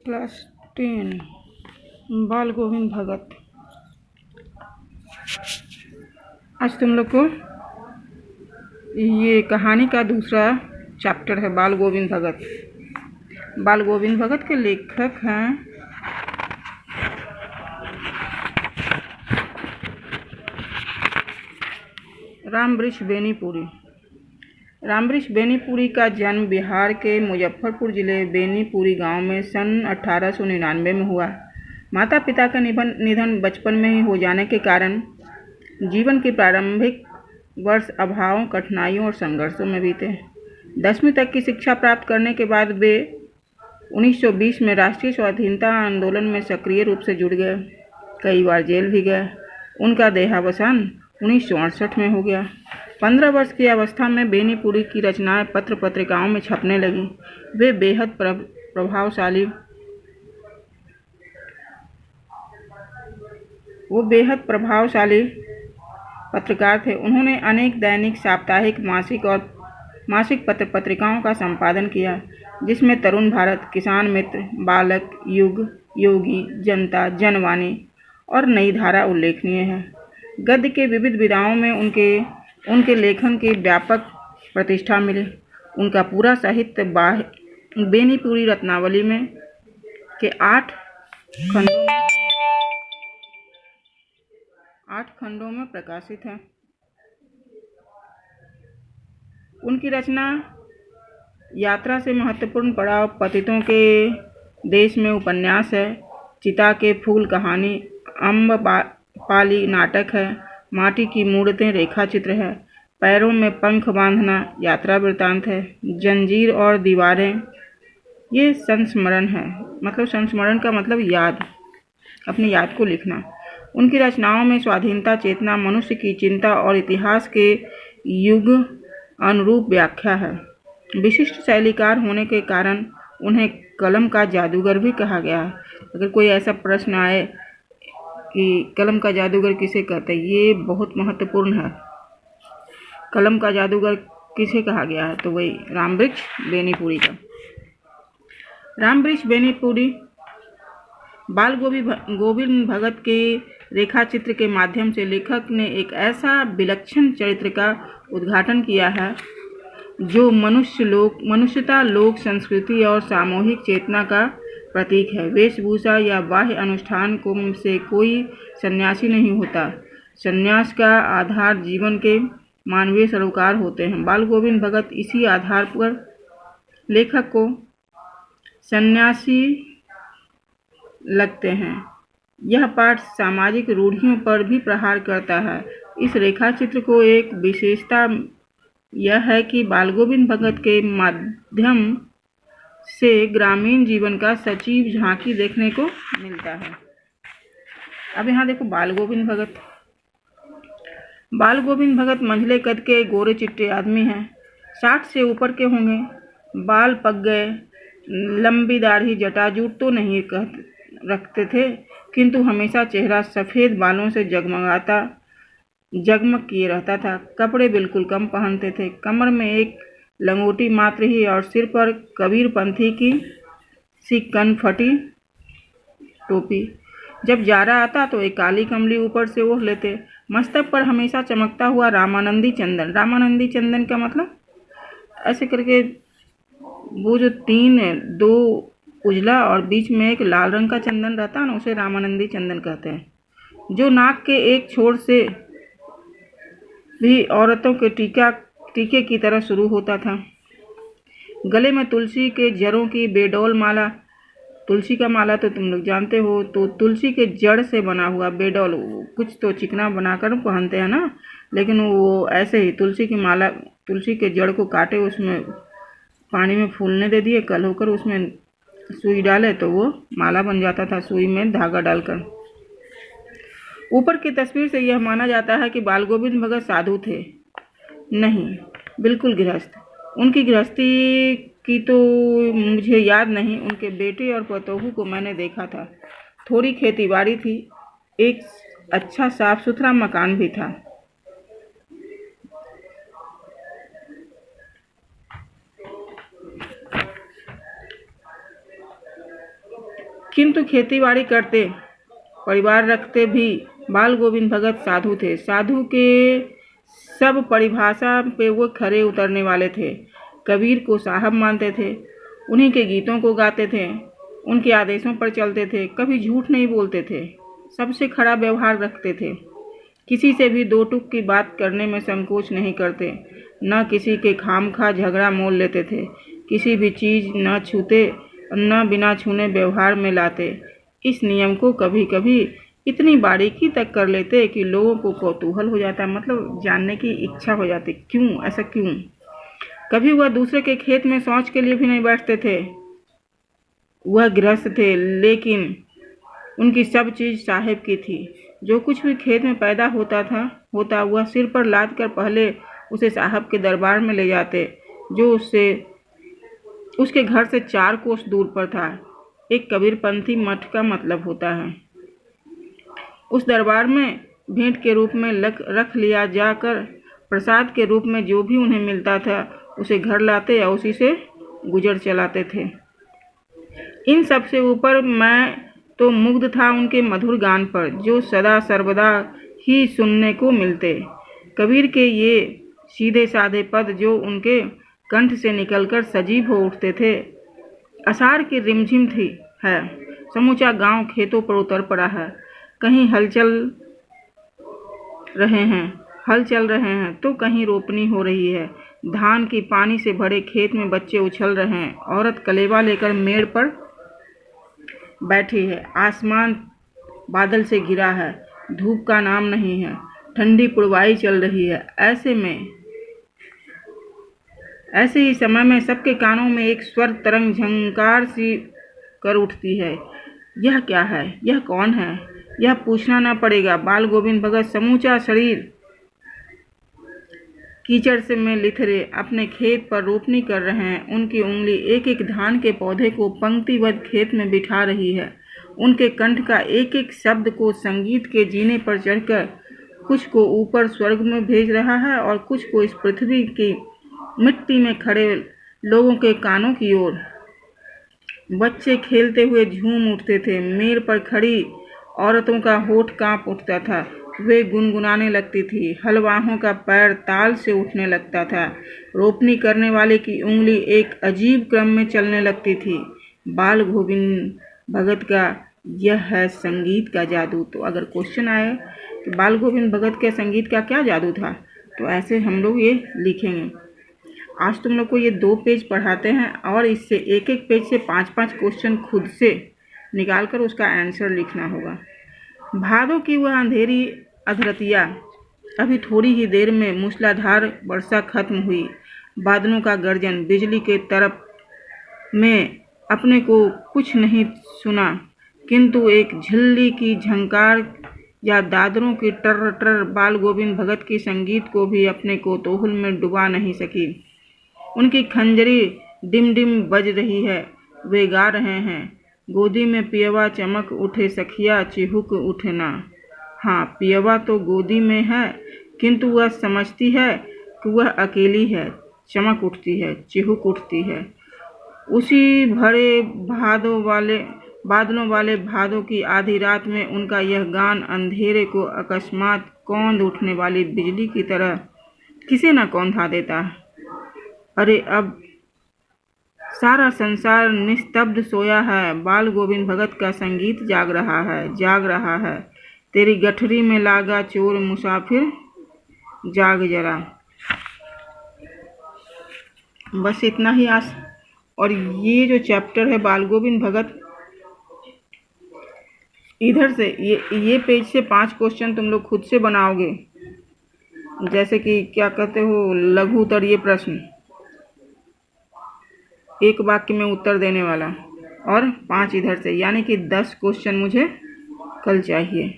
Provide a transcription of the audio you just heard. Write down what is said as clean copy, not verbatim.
Class 10 बाल गोविंद भगत। आज तुम लोग को ये कहानी का दूसरा चैप्टर है बाल गोविंद भगत। बाल गोविंद भगत के लेखक हैं रामवृक्ष बेनीपुरी। रामवृक्ष बेनीपुरी का जन्म बिहार के मुजफ्फरपुर जिले बेनीपुरी गांव में सन 1899 में हुआ। माता पिता का निधन बचपन में ही हो जाने के कारण जीवन के प्रारंभिक वर्ष अभावों, कठिनाइयों और संघर्षों में बीते। 10वीं तक की शिक्षा प्राप्त करने के बाद वे 1920 में राष्ट्रीय स्वाधीनता आंदोलन में सक्रिय रूप से जुड़ गए। कई बार जेल भी गए। उनका देहावसान 1968 में हो गया। 15 वर्ष की अवस्था में बेनीपुरी की रचनाएं पत्र पत्रिकाओं में छपने लगी। वे बेहद प्रभावशाली पत्रकार थे। उन्होंने अनेक दैनिक, साप्ताहिक, मासिक पत्र पत्रिकाओं का संपादन किया, जिसमें तरुण भारत, किसान मित्र, बालक, युग, योगी, जनता, जनवाणी और नई धारा उल्लेखनीय है। गद्य के विविध विधाओं में उनके लेखन की व्यापक प्रतिष्ठा मिली। उनका पूरा साहित्य बेनीपुरी रत्नावली में के 8 खंडों में प्रकाशित है। उनकी रचना यात्रा से महत्वपूर्ण पड़ाव पतितों के देश में उपन्यास है, चिता के फूल कहानी, अम्बपाली नाटक है, माटी की मूर्तें रेखा चित्र है, पैरों में पंख बांधना यात्रा वृत्तांत है, जंजीर और दीवारें ये संस्मरण है। मतलब संस्मरण का मतलब याद, अपनी याद को लिखना। उनकी रचनाओं में स्वाधीनता चेतना, मनुष्य की चिंता और इतिहास के युग अनुरूप व्याख्या है। विशिष्ट शैलीकार होने के कारण उन्हें कलम का जादूगर भी कहा गया है। अगर कोई ऐसा प्रश्न आए कि कलम का जादूगर किसे कहते हैं, ये बहुत महत्वपूर्ण है। कलम का जादूगर किसे कहा गया है, तो वही रामवृक्ष बेनीपुरी का। रामवृक्ष बेनीपुरी बाल गोविंद भगत के रेखा चित्र के माध्यम से लेखक ने एक ऐसा विलक्षण चरित्र का उद्घाटन किया है जो मनुष्यता, लोक संस्कृति और सामूहिक चेतना का प्रतीक है। वेशभूषा या बाह्य अनुष्ठान से कोई सन्यासी नहीं होता। सन्यास का आधार जीवन के मानवीय सरोकार होते हैं। बाल गोविंद भगत इसी आधार पर लेखक को सन्यासी लगते हैं। यह पाठ सामाजिक रूढ़ियों पर भी प्रहार करता है। इस रेखा चित्र को एक विशेषता यह है कि बाल गोविंद भगत के माध्यम से ग्रामीण जीवन का सजीव झांकी देखने को मिलता है। अब यहाँ देखो बाल गोविंद भगत। बाल गोविंद भगत मंझले कद के गोरे चिट्टे आदमी हैं। 60 से ऊपर के होंगे। बाल पक गए, लंबी दाढ़ी, जटाजूट तो नहीं रखते थे, किंतु हमेशा चेहरा सफ़ेद बालों से जगमग किए रहता था। कपड़े बिल्कुल कम पहनते थे। कमर में एक लंगोटी मात्र ही और सिर पर कबीरपंथी की सी कनफटी टोपी। जब जाड़ा आता तो एक काली कमली ऊपर से ओढ़ लेते। मस्तक पर हमेशा चमकता हुआ रामानंदी चंदन। रामानंदी चंदन का मतलब ऐसे करके वो जो 2 उजला और बीच में एक लाल रंग का चंदन रहता है ना, उसे रामानंदी चंदन कहते हैं, जो नाक के एक छोर से भी औरतों के टीके की तरह शुरू होता था। गले में तुलसी के जड़ों की बेडौल माला। तुलसी का माला तो तुम लोग जानते हो, तो तुलसी के जड़ से बना हुआ बेडौल, कुछ तो चिकना बनाकर पहनते हैं ना, लेकिन वो ऐसे ही तुलसी की माला, तुलसी के जड़ को काटे, उसमें पानी में फूलने दे दिए, कल होकर उसमें सुई डाले तो वो माला बन जाता था, सुई में धागा डालकर। ऊपर की तस्वीर से यह माना जाता है कि बाल गोविंद भगत साधु थे। नहीं, बिल्कुल गृहस्थ। उनकी गृहस्थी की तो मुझे याद नहीं। उनके बेटे और पतोहू को मैंने देखा था। थोड़ी खेतीबाड़ी थी, एक अच्छा साफ सुथरा मकान भी था। किंतु खेतीबाड़ी करते, परिवार रखते भी बाल गोविंद भगत साधु थे। साधु के सब परिभाषा पे वो खरे उतरने वाले थे। कबीर को साहब मानते थे, उन्हीं के गीतों को गाते थे, उनके आदेशों पर चलते थे, कभी झूठ नहीं बोलते थे, सबसे खरा व्यवहार रखते थे, किसी से भी दो टूक की बात करने में संकोच नहीं करते, न किसी के खामखा झगड़ा मोल लेते थे, किसी भी चीज़ न छूते न बिना छूने व्यवहार में लाते। इस नियम को कभी कभी इतनी बारीकी तक कर लेते कि लोगों को कौतूहल हो जाता, मतलब जानने की इच्छा हो जाती, क्यों ऐसा क्यों। कभी वह दूसरे के खेत में शौच के लिए भी नहीं बैठते थे। वह गृहस्थ थे, लेकिन उनकी सब चीज़ साहेब की थी। जो कुछ भी खेत में पैदा होता वह सिर पर लाद कर पहले उसे साहब के दरबार में ले जाते, जो उसके घर से 4 कोस दूर पर था। एक कबीरपंथी मठ का मतलब होता है। उस दरबार में भेंट के रूप में रख लिया जाकर प्रसाद के रूप में जो भी उन्हें मिलता था उसे घर लाते या उसी से गुजर चलाते थे। इन सब से ऊपर मैं तो मुग्ध था उनके मधुर गान पर, जो सदा सर्वदा ही सुनने को मिलते। कबीर के ये सीधे साधे पद जो उनके कंठ से निकलकर सजीव हो उठते थे। आषाढ़ की रिमझिम है, समूचा गांव खेतों पर उतर पड़ा है। कहीं हल चल रहे हैं तो कहीं रोपनी हो रही है। धान की पानी से भरे खेत में बच्चे उछल रहे हैं। औरत कलेवा लेकर मेड़ पर बैठी है। आसमान बादल से घिरा है, धूप का नाम नहीं है, ठंडी पुरवाई चल रही है। ऐसे ही समय में सबके कानों में एक स्वर तरंग झंकार सी कर उठती है। यह क्या है? यह कौन है? यह पूछना न पड़ेगा। बाल गोविंद भगत समूचा शरीर कीचड़ से में लिथरे अपने खेत पर रोपनी कर रहे हैं। उनकी उंगली एक एक धान के पौधे को पंक्तिबद्ध खेत में बिठा रही है। उनके कंठ का एक एक शब्द को संगीत के जीने पर चढ़कर कुछ को ऊपर स्वर्ग में भेज रहा है और कुछ को इस पृथ्वी की मिट्टी में खड़े लोगों के कानों की ओर। बच्चे खेलते हुए झूम उठते थे। मेड़ पर खड़ी औरतों का होठ कांप उठता था। वे गुनगुनाने लगती थी। हलवाहों का पैर ताल से उठने लगता था। रोपनी करने वाले की उंगली एक अजीब क्रम में चलने लगती थी। बाल गोविंद भगत का यह है संगीत का जादू। तो अगर क्वेश्चन आए तो बाल गोविंद भगत के संगीत का क्या जादू था, तो ऐसे हम लोग ये लिखेंगे। आज तुम लोग को ये 2 पेज पढ़ाते हैं और इससे एक एक पेज से 5-5 क्वेश्चन खुद से निकाल कर उसका आंसर लिखना होगा। भादों की वह अंधेरी अधरतिया, अभी थोड़ी ही देर में मूसलाधार वर्षा खत्म हुई। बादलों का गर्जन, बिजली के तरफ में अपने को कुछ नहीं सुना, किंतु एक झिल्ली की झंकार या दादरों की टर टर बाल गोविंद भगत की संगीत को भी अपने कोतूहल में डुबा नहीं सकी। उनकी खंजरी डिम डिम बज रही है। वे गा रहे हैं, गोदी में पियवा चमक उठे सखिया चिहुक उठना। हाँ, पियवा तो गोदी में है, किंतु वह समझती है कि वह अकेली है। चमक उठती है, चिहुक उठती है। उसी भरे बादलों वाले भादों की आधी रात में उनका यह गान अंधेरे को अकस्मात कौंध उठने वाली बिजली की तरह किसे न कौंधा देता है। अरे अब सारा संसार निस्तब्ध सोया है। बाल गोविंद भगत का संगीत जाग रहा है। तेरी गठरी में लागा चोर मुसाफिर, जाग जरा। बस इतना ही आज। और ये जो चैप्टर है बाल गोविंद भगत, इधर से ये पेज से 5 क्वेश्चन तुम लोग खुद से बनाओगे। जैसे कि क्या कहते हो, लघु उत्तरीय प्रश्न, एक वाक्य में उत्तर देने वाला, और 5 इधर से, यानी कि 10 क्वेश्चन मुझे कल चाहिए।